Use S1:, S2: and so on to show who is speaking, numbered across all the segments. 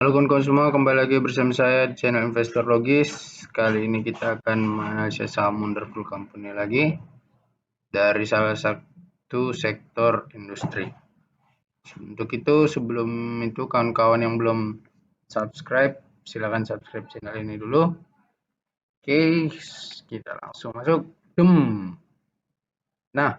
S1: Halo kawan-kawan semua, kembali lagi bersama saya di channel Investor Logis. Kali ini kita akan menganalisa saham Wonderful Company lagi dari salah satu sektor industri. Untuk itu, sebelum itu kawan-kawan yang belum subscribe, silakan subscribe channel ini dulu. Oke, kita langsung masuk. Nah,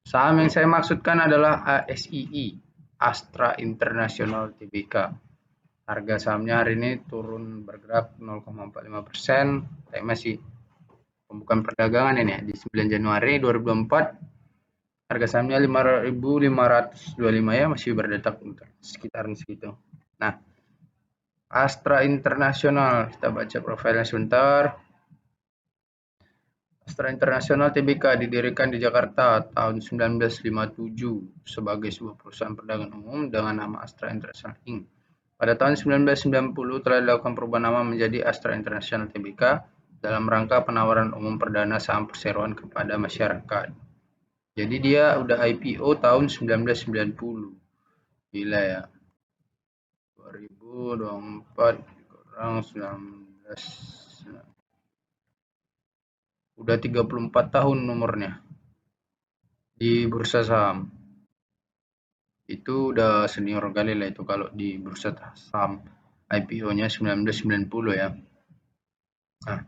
S1: saham yang saya maksudkan adalah ASII, Astra International Tbk. Harga sahamnya hari ini turun bergerak 0,45%, tapi masih pembukaan perdagangan ini ya, di 9 Januari 2024. Harga sahamnya 5.525 ya, masih berdetak sekitaran segitu. Nah, Astra International, kita baca profilnya sebentar. Astra International Tbk didirikan di Jakarta tahun 1957 sebagai sebuah perusahaan perdagangan umum dengan nama Astra International Inc. Pada tahun 1990 telah dilakukan perubahan nama menjadi Astra International Tbk dalam rangka penawaran umum perdana saham perseroan kepada masyarakat. Jadi dia udah IPO tahun 1990. Gila ya. 2024 kurang 19. Udah 34 tahun nomornya di bursa saham. Itu udah senior kali lah itu kalau di bursa saham. IPO-nya 1990 ya. Nah,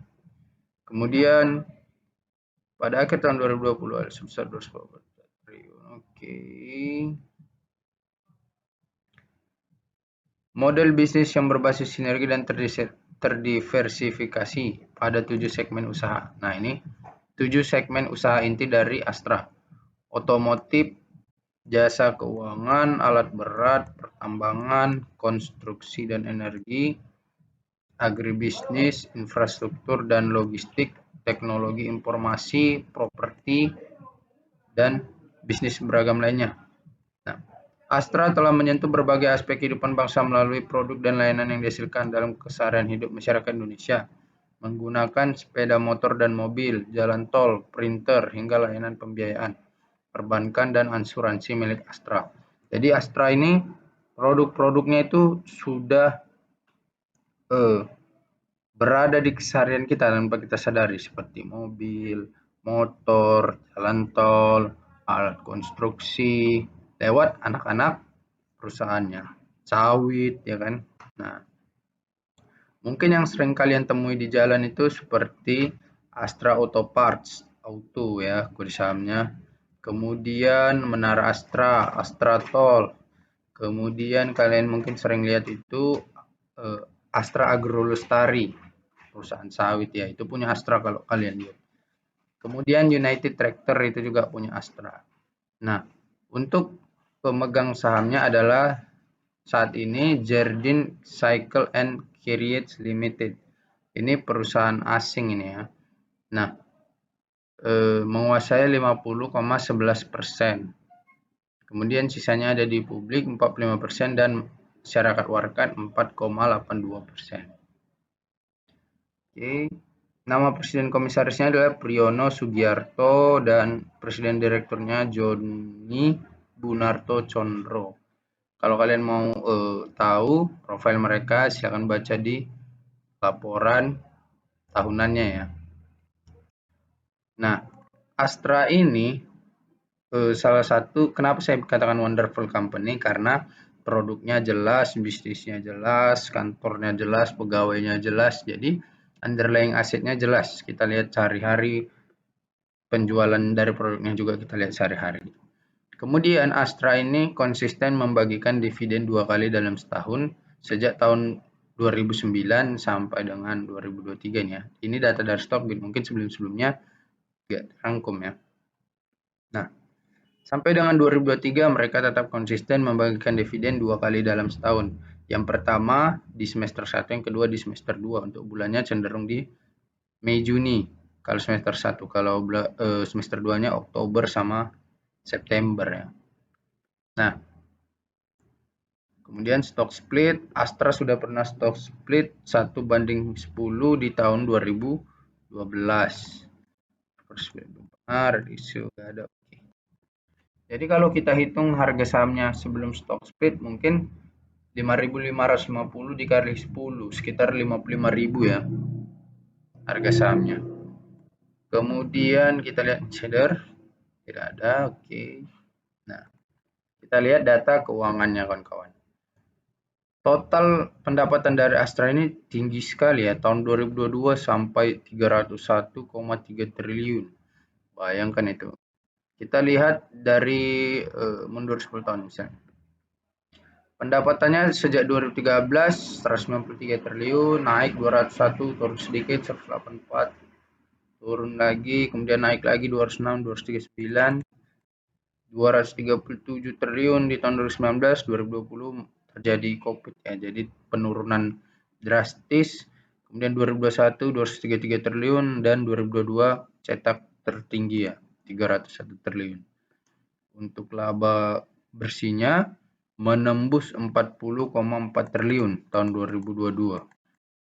S1: kemudian pada akhir tahun 2020 ada sebesar 240 triliun. Oke. Model bisnis yang berbasis sinergi dan terdiversifikasi pada 7 segmen usaha. Nah, ini 7 segmen usaha inti dari Astra. Otomotif, jasa keuangan, alat berat, pertambangan, konstruksi dan energi, agribisnis, infrastruktur dan logistik, teknologi informasi, properti, dan bisnis beragam lainnya. Nah, Astra telah menyentuh berbagai aspek kehidupan bangsa melalui produk dan layanan yang dihasilkan dalam keseharian hidup masyarakat Indonesia, menggunakan sepeda motor dan mobil, jalan tol, printer, hingga layanan pembiayaan, perbankan, dan asuransi milik Astra. Jadi Astra ini produk-produknya itu sudah berada di keseharian kita tanpa kita sadari, seperti mobil, motor, jalan tol, alat konstruksi, lewat anak-anak perusahaannya, sawit ya kan. Nah, mungkin yang sering kalian temui di jalan itu seperti Astra Auto Parts, auto ya kode sahamnya. Kemudian Menara Astra, Astra Tol. Kemudian kalian mungkin sering lihat itu Astra Agro Lestari, perusahaan sawit ya, itu punya Astra kalau kalian lihat. Kemudian United Tractor itu juga punya Astra. Nah, untuk pemegang sahamnya adalah saat ini Jardine Cycle and Carriage Limited. Ini perusahaan asing ini ya. Nah, menguasai 50,11%. Kemudian sisanya ada di publik 45% dan masyarakat warkat 4,82%. Oke. Nama presiden komisarisnya adalah Priyono Sugiarto dan presiden direkturnya Joni Bunarto Condro. Kalau kalian mau tahu profil mereka, silakan baca di laporan tahunannya ya. Nah, Astra ini salah satu kenapa saya katakan wonderful company, karena produknya jelas, bisnisnya jelas, kantornya jelas, pegawainya jelas. Jadi underlying asetnya jelas. Kita lihat sehari-hari penjualan dari produknya juga kita lihat sehari-hari. Kemudian Astra ini konsisten membagikan dividen 2 kali dalam setahun sejak tahun 2009 sampai dengan 2023 ya. Ini data dari Stockbit, mungkin sebelum-sebelumnya tidak terangkum ya. Nah, sampai dengan 2023 mereka tetap konsisten membagikan dividen 2 kali dalam setahun. Yang pertama di semester 1, yang kedua di semester 2. Untuk bulannya cenderung di Mei Juni kalau semester 1, kalau semester 2-nya Oktober sama September ya. Nah, kemudian stock split, Astra sudah pernah stock split 1:10 di tahun 2012. Ada. Jadi kalau kita hitung harga sahamnya sebelum stock split, mungkin 5.550 dikali 10 sekitar 55.000 ya harga sahamnya. Kemudian kita lihat insider, tidak ada. Oke. Nah, kita lihat data keuangannya kawan-kawan. Total pendapatan dari Astra ini tinggi sekali ya, tahun 2022 sampai 301,3 triliun. Bayangkan itu. Kita lihat dari mundur 10 tahun misalnya. Pendapatannya sejak 2013 193 triliun, naik 201, turun sedikit 184, turun lagi, kemudian naik lagi 206, 239, 237 triliun di tahun 2019, 2020 terjadi Covid ya, jadi penurunan drastis. Kemudian 2021 233 triliun dan 2022 cetak tertinggi ya, 301 triliun. Untuk laba bersihnya menembus 40,4 triliun tahun 2022.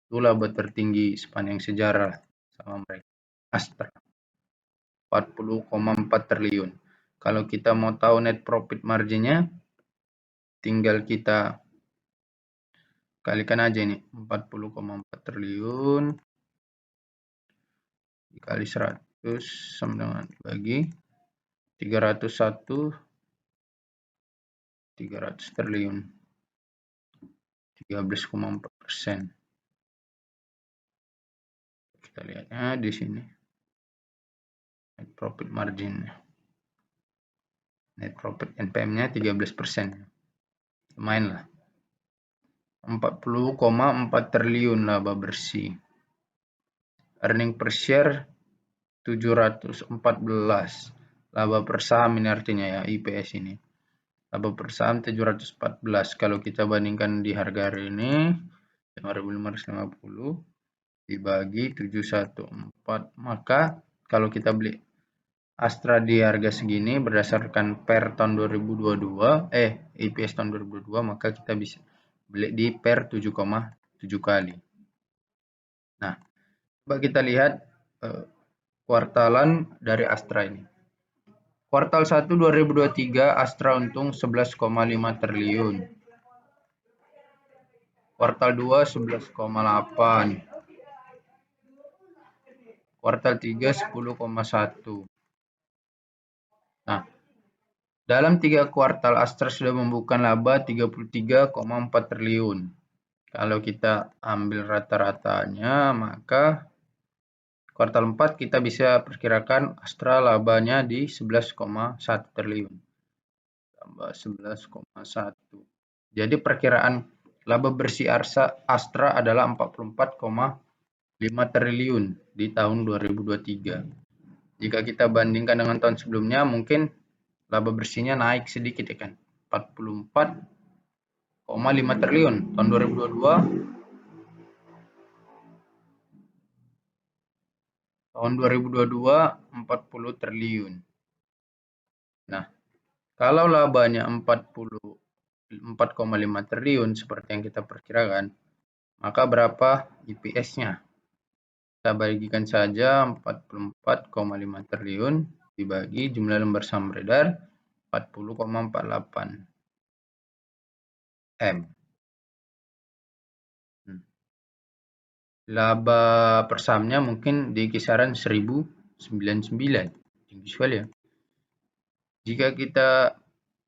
S1: Itu laba tertinggi sepanjang sejarah sama mereka. Astra 40,4 triliun. Kalau kita mau tahu net profit marginnya, tinggal kita kalikan aja ini 40,4 triliun dikali 100 sama dengan bagi 301 triliun, 13,4%. Kita lihatnya di sini net profit margin, net profit NPM-nya 13%, lumayan lah. 40,4 triliun laba bersih. Earning per share 714. Laba per saham ini artinya ya, IPS ini. Laba per saham 714. Kalau kita bandingkan di harga hari ini 5.550 dibagi 714, maka kalau kita beli Astra di harga segini berdasarkan per tahun 2022 IPS tahun 2022, maka kita bisa beli di per 7,7 kali. Nah, coba kita lihat kuartalan dari Astra ini. Kuartal 1 2023 Astra untung 11,5 triliun. Kuartal 2 11,8. Kuartal 3 10,1. Nah, dalam 3 kuartal Astra sudah membukukan laba 33,4 triliun. Kalau kita ambil rata-ratanya, maka kuartal 4 kita bisa perkirakan Astra labanya di 11,1 triliun. Tambah 11,1. Jadi perkiraan laba bersih Astra adalah 44,5 triliun di tahun 2023. Jika kita bandingkan dengan tahun sebelumnya, mungkin laba bersihnya naik sedikit ya kan. 44,5 triliun tahun 2022. Tahun 2022 40 triliun. Nah, kalau labanya 4,5 triliun seperti yang kita perkirakan, maka berapa IPS-nya? Kita bagikan saja 44,5 triliun dibagi jumlah lembar saham beredar 40,48 M. Laba per sahamnya mungkin di kisaran 1099. Tinggi sekali ya. Jika kita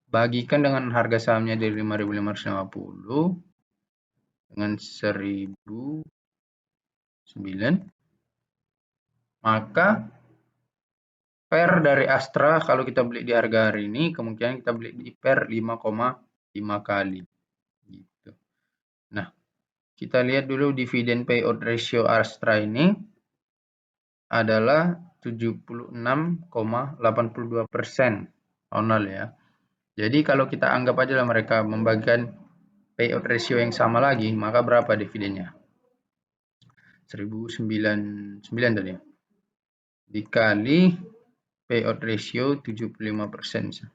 S1: bagikan dengan harga sahamnya dari 5.550 dengan 1.009, maka per dari Astra kalau kita beli di harga hari ini kemungkinan kita beli di per 5,5 kali gitu. Nah, kita lihat dulu dividen payout ratio Astra ini adalah 76,82% nominal ya. Jadi kalau kita anggap aja lah mereka membagikan payout ratio yang sama lagi, maka berapa dividennya? 1099 tadi. Dikali payout ratio 75%.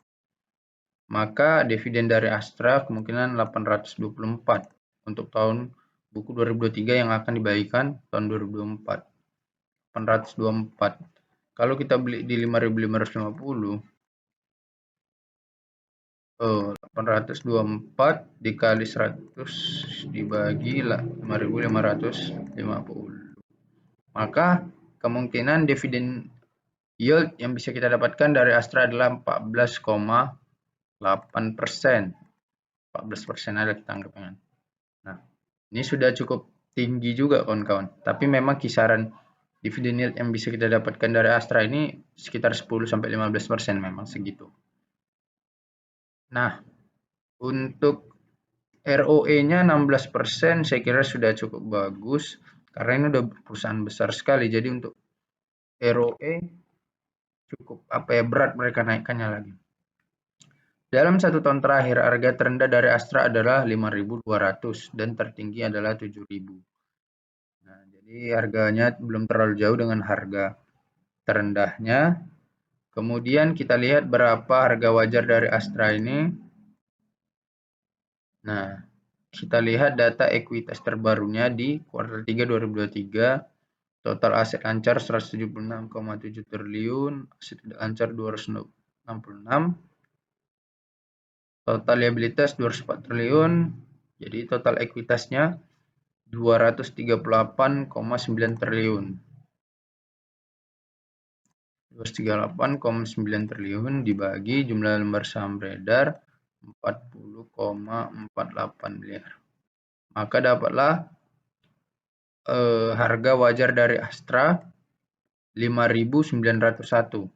S1: Maka dividen dari Astra kemungkinan 824 untuk tahun buku 2023 yang akan dibagikan tahun 2024. 824. Kalau kita beli di 5.550 824 dikali 100 dibagi 5.550. Maka kemungkinan dividen yield yang bisa kita dapatkan dari Astra adalah 14,8%. 14% ada kita anggapnya. Nah, ini sudah cukup tinggi juga kawan-kawan. Tapi memang kisaran dividen yield yang bisa kita dapatkan dari Astra ini sekitar 10-15% memang segitu. Nah, untuk ROE-nya 16% saya kira sudah cukup bagus karena ini udah perusahaan besar sekali. Jadi untuk ROE cukup berat mereka naikkannya lagi. Dalam 1 tahun terakhir harga terendah dari Astra adalah 5.200 dan tertinggi adalah 7.000. Nah, jadi harganya belum terlalu jauh dengan harga terendahnya. Kemudian kita lihat berapa harga wajar dari Astra ini. Nah, kita lihat data ekuitas terbarunya di kuartal 3 2023. Total aset lancar 176,7 triliun, aset tidak lancar 266. Total liabilitas 204 triliun. Jadi total ekuitasnya 238,9 triliun. 238,9 triliun dibagi jumlah lembar saham beredar 40,48 miliar. Maka dapatlah harga wajar dari Astra 5.901.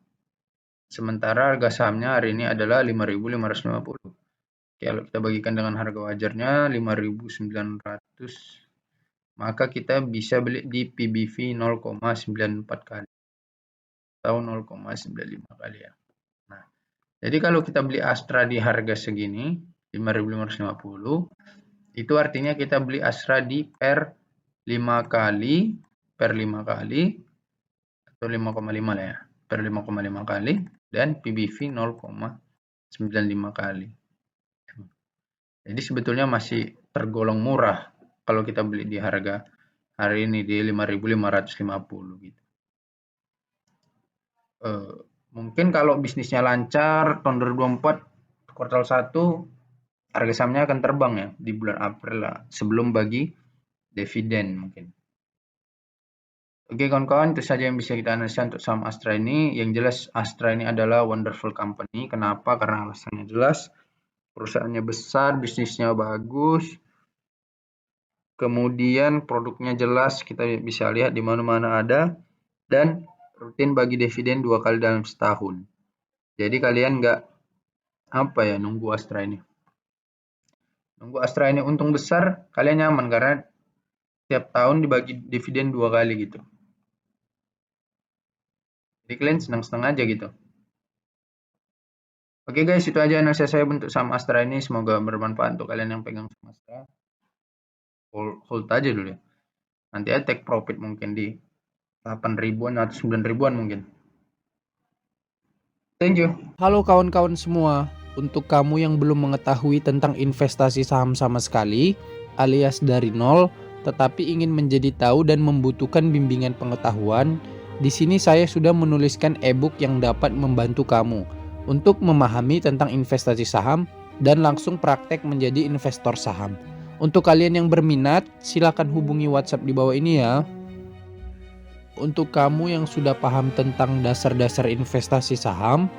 S1: Sementara harga sahamnya hari ini adalah 5.550. Kalau kita bagikan dengan harga wajarnya 5.900, maka kita bisa beli di PBV 0,94 kali atau 0,95 kali ya. Nah, jadi kalau kita beli Astra di harga segini 5.550, itu artinya kita beli Astra di per 5 kali atau 5,5 lah ya, per 5,5 kali dan PBV 0,95 kali. Jadi sebetulnya masih tergolong murah kalau kita beli di harga hari ini di 5.550 gitu. Mungkin kalau bisnisnya lancar tahun 2024 kuartal 1 harga sahamnya akan terbang ya di bulan April lah, sebelum bagi dividen mungkin. Oke kawan-kawan, itu saja yang bisa kita analisa untuk saham Astra ini. Yang jelas Astra ini adalah wonderful company. Kenapa? Karena alasannya jelas. Perusahaannya besar, bisnisnya bagus. Kemudian produknya jelas, kita bisa lihat di mana-mana ada. Dan rutin bagi dividen 2 kali dalam setahun. Jadi kalian nggak nunggu Astra ini. Nunggu Astra ini untung besar, kalian nyaman karena tiap tahun dibagi dividen 2 kali gitu. Jadi kalian senang-senang aja gitu. Oke guys, itu aja analisa saya untuk saham Astra ini. Semoga bermanfaat untuk kalian yang pegang saham Astra. Hold aja dulu ya. Nanti aja take profit mungkin di 8 ribuan atau 9 ribuan mungkin. Thank you.
S2: Halo kawan-kawan semua. Untuk kamu yang belum mengetahui tentang investasi saham sama sekali, alias dari nol, tetapi ingin menjadi tahu dan membutuhkan bimbingan pengetahuan, di sini saya sudah menuliskan e-book yang dapat membantu kamu untuk memahami tentang investasi saham dan langsung praktek menjadi investor saham. Untuk kalian yang berminat, silakan hubungi WhatsApp di bawah ini ya. Untuk kamu yang sudah paham tentang dasar-dasar investasi saham,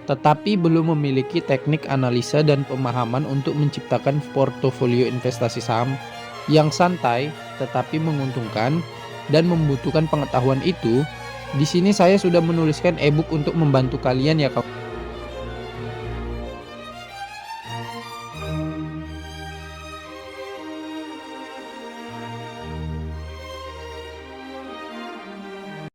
S2: tetapi belum memiliki teknik analisa dan pemahaman untuk menciptakan portofolio investasi saham yang santai tetapi menguntungkan dan membutuhkan pengetahuan itu, di sini saya sudah menuliskan e-book untuk membantu kalian ya kawan.